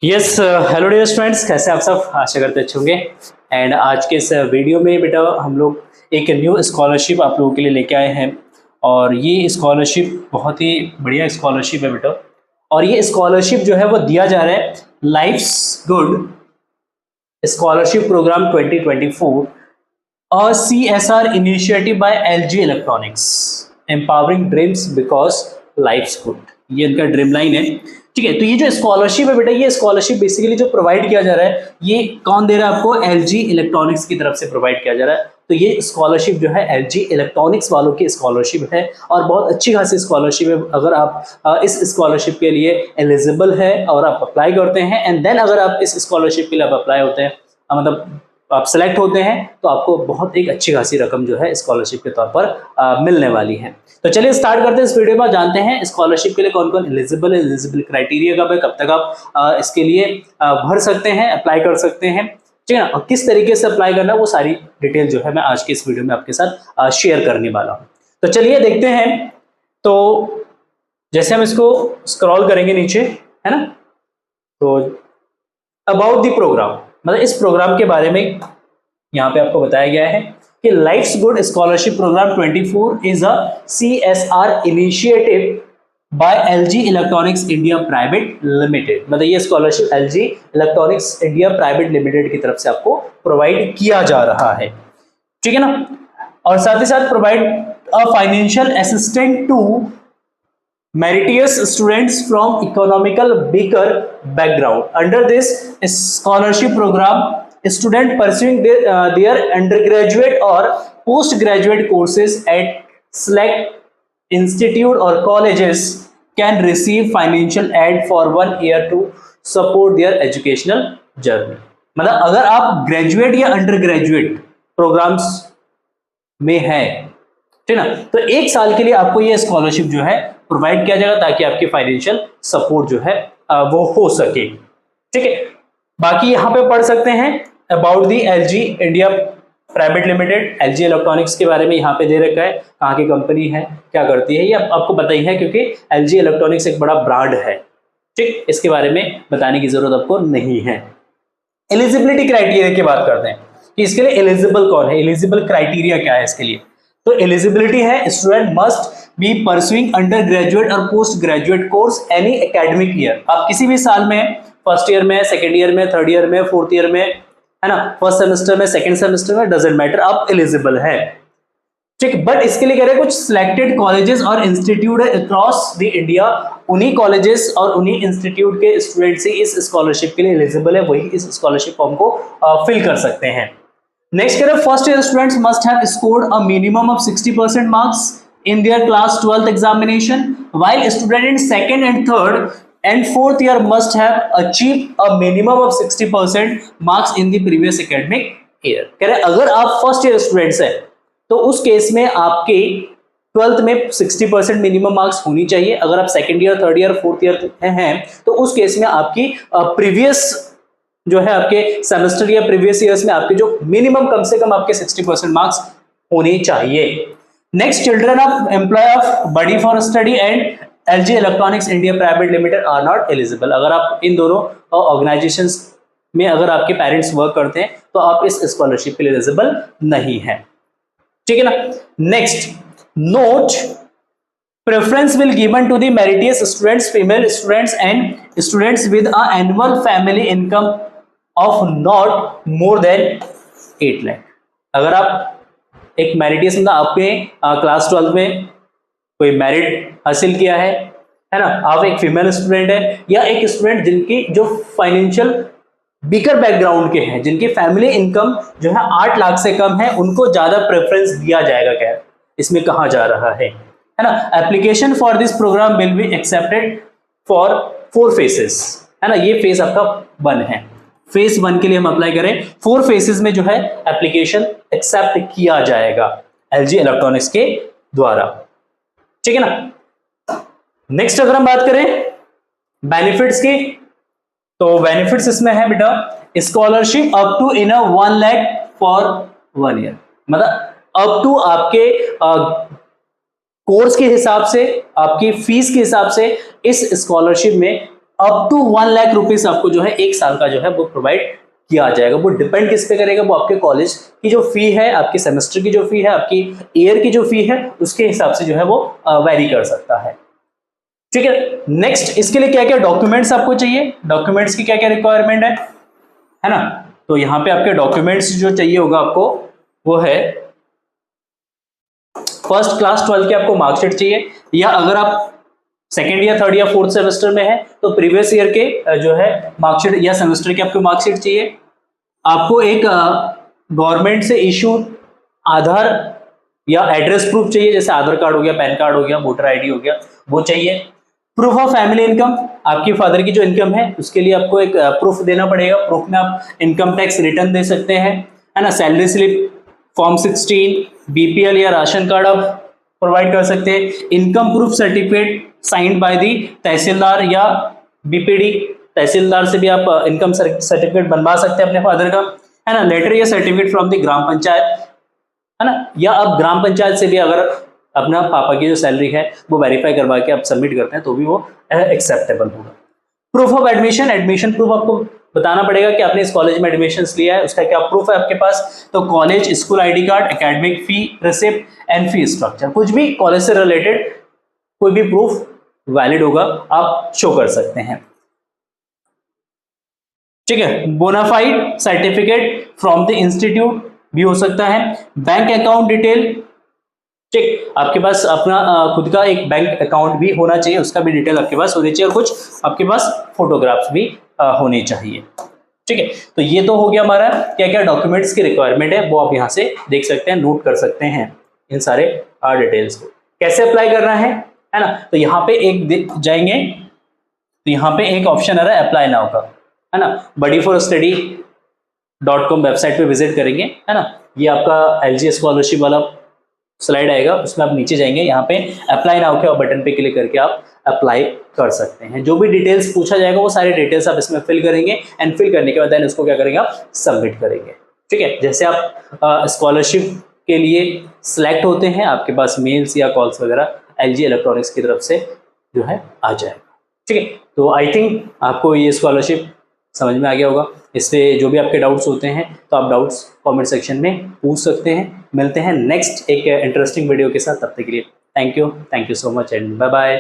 Yes hello dear students, कैसे आप सब? आशा करते अच्छे होंगे। एंड आज के इस वीडियो में बेटा हम लोग एक न्यू स्कॉलरशिप आप लोगों के लिए लेके आए हैं। और ये स्कॉलरशिप बहुत ही बढ़िया स्कॉलरशिप है बेटा। और ये स्कॉलरशिप जो है वो दिया जा रहा है लाइफ्स गुड स्कॉलरशिप प्रोग्राम 2024 और CSR initiative by LG electronics empowering dreams because lives good. ये इनका ड्रीम लाइन है। ठीक है, तो ये जो स्कॉलरशिप है बेटा, ये स्कॉलरशिप बेसिकली जो प्रोवाइड किया जा रहा है, ये कौन दे रहा है आपको? LG इलेक्ट्रॉनिक्स की तरफ से प्रोवाइड किया जा रहा है। तो ये स्कॉलरशिप जो है LG इलेक्ट्रॉनिक्स वालों की स्कॉलरशिप है और बहुत अच्छी खासी स्कॉलरशिप है। अगर आप इस स्कॉलरशिप के लिए एलिजिबल है और आप अप्लाई करते हैं एंड देन अगर आप इस स्कॉलरशिप के लिए आप अप्लाई होते हैं, मतलब आप सेलेक्ट होते हैं, तो आपको बहुत एक अच्छी खासी रकम जो है स्कॉलरशिप के तौर पर मिलने वाली है। तो चलिए स्टार्ट करते हैं इस वीडियो में, जानते हैं स्कॉलरशिप के लिए कौन कौन एलिजिबल है, एलिजिबल क्राइटेरिया कब है, कब तक आप इसके लिए भर सकते हैं, अप्लाई कर सकते हैं, ठीक है ना, और किस तरीके से अप्लाई करना है, वो सारी डिटेल जो है मैं आज के इस वीडियो में आपके साथ शेयर करने वाला हूँ। तो चलिए देखते हैं। तो जैसे हम इसको स्क्रॉल करेंगे नीचे, है ना, तो अबाउट द प्रोग्राम, मतलब इस प्रोग्राम के बारे में यहाँ पे आपको बताया गया है कि life's good scholarship program 24 is a CSR initiative by LG electronics India private limited. मतलब ये scholarship LG electronics India private limited की तरफ से आपको प्रोवाइड किया जा रहा है, ठीक है ना। और साथ ही साथ provide a financial assistant to meritorious students from economical weaker background. Under this scholarship program, students pursuing their undergraduate or postgraduate courses at select institute or colleges can receive financial aid for 1 year to support their educational journey. मतलब अगर आप graduate या under graduate programmes में है, ठीक है ना, तो 1 साल के लिए आपको ये स्कॉलरशिप जो है प्रोवाइड किया जाएगा ताकि आपकी फाइनेंशियल सपोर्ट जो है वो हो सके, ठीक है। बाकी यहाँ पे पढ़ सकते हैं about the LG India private limited. LG electronics के बारे में यहाँ पे दे रखा है, कहाँ की कंपनी है, क्या करती है, ये आपको पता ही है क्योंकि LG इलेक्ट्रॉनिक्स एक बड़ा ब्रांड है, ठीक। इसके बारे में बताने की जरूरत आपको नहीं है। एलिजिबिलिटी क्राइटेरिया की बात करते हैं कि इसके लिए एलिजिबल कौन है, एलिजिबल क्राइटेरिया क्या है इसके लिए। तो एलिजिबिलिटी है student must be pursuing undergraduate और postgraduate course any academic year. आप किसी भी साल में, फर्स्ट ईयर में, सेकेंड ईयर में, थर्ड ईयर में, फोर्थ ईयर में, है ना, फर्स्ट सेमेस्टर में, सेकेंड सेमेस्टर में, डजेंट मैटर, आप एलिजिबल है, ठीक। बट इसके लिए कह रहे हैं कुछ सिलेक्टेड कॉलेजेस और इंस्टीट्यूट अक्रॉस द इंडिया, उन्हीं कॉलेजेस और उन्हीं इंस्टीट्यूट के स्टूडेंट्स ही इस स्कॉलरशिप के लिए एलिजिबल है, वही इस स्कॉलरशिप फॉर्म को फिल कर सकते हैं। नेक्स्ट कह रहे हैं first year students must have scored a minimum of 60% marks in their class 12th examination, while student in second and third and fourth year must have achieved a minimum of 60% marks in the previous academic year। कह रहे अगर आप first year students हैं तो उस case में आपके 12th में 60% मिनिमम मार्क्स होनी चाहिए। अगर आप second year, third year, fourth year हैं तो उस केस में आपकी प्रीवियस जो है आपके सेमेस्टर या प्रीवियस ईयर्स में आपके जो मिनिमम कम से कम आपके 60% मार्क्स होने चाहिए। Next, children of employ of body for study and LG electronics India private limited are not eligible. अगर आप इन दोनों ऑर्गेनाइजेशंस में अगर आपके पेरेंट्स वर्क करते हैं तो आप इस स्कॉलरशिप के लिए एलिजिबल नहीं है, ठीक है ना। Next, note preference will given to the meritorious students, female students and students with a annual family income of not more than 8 lakh. अगर आप एक मेरिटियस, मतलब आपके क्लास 12 में कोई मेरिट हासिल किया है ना, आप एक फीमेल स्टूडेंट है या एक स्टूडेंट जिनकी जो फाइनेंशियल वीकर बैकग्राउंड के हैं, जिनकी फैमिली इनकम जो है 8 लाख से कम है, उनको ज्यादा प्रेफरेंस दिया जाएगा। क्या इसमें कहा जा रहा है ना, application for this program will be accepted for 4 phases, है ना। ये फेज आपका 1 है, फेज 1 के लिए हम अप्लाई करें, 4 फेसेस में जो है एप्लीकेशन एक्सेप्ट किया जाएगा LG इलेक्ट्रॉनिक्स के द्वारा, ठीक है ना। नेक्स्ट अगर हम बात करें बेनिफिट्स की, तो बेनिफिट्स इसमें है बेटा scholarship up to in 1 lakh for 1 year. मतलब अप टू आपके कोर्स के हिसाब से, आपकी फीस के हिसाब से इस स्कॉलरशिप में अप टू 1 लाख रुपीज आपको जो है 1 साल का जो है वो प्रोवाइड किया जाएगा। वो डिपेंड किस पे करेगा, वो आपके कॉलेज की जो फी है, आपके सेमेस्टर की जो फी है, आपकी ईयर की जो फी है, उसके हिसाब से जो है वो वेरी कर सकता है। ठीक है, नेक्स्ट इसके लिए क्या क्या डॉक्यूमेंट्स आपको चाहिए, डॉक्यूमेंट्स की क्या क्या रिक्वायरमेंट है ना। तो यहाँ पे आपके डॉक्यूमेंट्स जो चाहिए होगा आपको वो है फर्स्ट क्लास 12 के आपको मार्कशीट चाहिए, या अगर आप सेकेंड या थर्ड या फोर्थ सेमेस्टर में है तो प्रीवियस ईयर के जो है मार्कशीट या सेमेस्टर की आपको मार्कशीट चाहिए। आपको एक गवर्नमेंट से इशू आधार या एड्रेस प्रूफ चाहिए, जैसे आधार कार्ड हो गया, पैन कार्ड हो गया, वोटर आईडी हो गया, वो चाहिए। प्रूफ ऑफ फैमिली इनकम, आपकी फादर की जो इनकम है उसके लिए आपको एक प्रूफ देना पड़ेगा। प्रूफ में आप इनकम टैक्स रिटर्न दे सकते हैं, है ना, सैलरी स्लिप, फॉर्म 16, बीपीएल या राशन कार्ड आप प्रोवाइड कर सकते हैं। Income proof certificate signed by the tehsildar या बीपीडी, तहसीलदार से भी आप इनकम सर्टिफिकेट बनवा सकते हैं अपने फादर का, है ना। लेटर या certificate from the gram panchayat, है ना, या आप ग्राम पंचायत से भी अगर अपना पापा की जो सैलरी है वो वेरीफाई करवा के आप सबमिट करते हैं तो भी वो एक्सेप्टेबल होगा। Proof of admission, admission proof आपको बताना पड़ेगा कि आपने इस कॉलेज में एडमिशन लिया है, उसका क्या प्रूफ है आपके पास। तो college, school ID card, academic fee receipt and fee structure, कुछ भी कॉलेज से रिलेटेड कोई भी प्रूफ वैलिड होगा आप शो कर सकते हैं। ठीक है, bona fide certificate from the institute भी हो सकता है। बैंक अकाउंट डिटेल, ठीक, आपके पास अपना खुद का एक बैंक अकाउंट भी होना चाहिए, उसका भी डिटेल आपके पास होनी चाहिए, और कुछ आपके पास फोटोग्राफ्स भी होनी चाहिए। ठीक है, तो ये तो हो गया हमारा क्या क्या डॉक्यूमेंट्स की रिक्वायरमेंट है, वो आप यहाँ से देख सकते हैं, नोट कर सकते हैं इन सारे डिटेल्स को। कैसे अप्लाई करना है ना, तो यहाँ पे एक जाएंगे तो यहाँ पे एक ऑप्शन आ रहा है अप्लाई नाउ का, है ना। buddyforstudy.com वेबसाइट पे विजिट करेंगे, है ना। ये आपका एलजी स्कॉलरशिप वाला स्लाइड आएगा, उसमें आप नीचे जाएंगे, यहाँ पे अप्लाई नाउ के बटन पे क्लिक करके आप अप्लाई कर सकते हैं। जो भी डिटेल्स पूछा जाएगा वो सारी डिटेल्स आप इसमें फिल करेंगे, एंड फिल करने के बाद देन उसको क्या करेंगे आप सबमिट करेंगे। ठीक है, जैसे आप स्कॉलरशिप के लिए सिलेक्ट होते हैं, आपके पास मेल्स या कॉल्स वगैरह एलजी इलेक्ट्रॉनिक्स की तरफ से जो है आ जाएगा। ठीक है, तो आई थिंक आपको ये स्कॉलरशिप समझ में आ गया होगा। इससे जो भी आपके डाउट्स होते हैं तो आप डाउट्स कमेंट सेक्शन में पूछ सकते हैं। मिलते हैं नेक्स्ट एक इंटरेस्टिंग वीडियो के साथ, तब तक के लिए thank you so much and bye bye.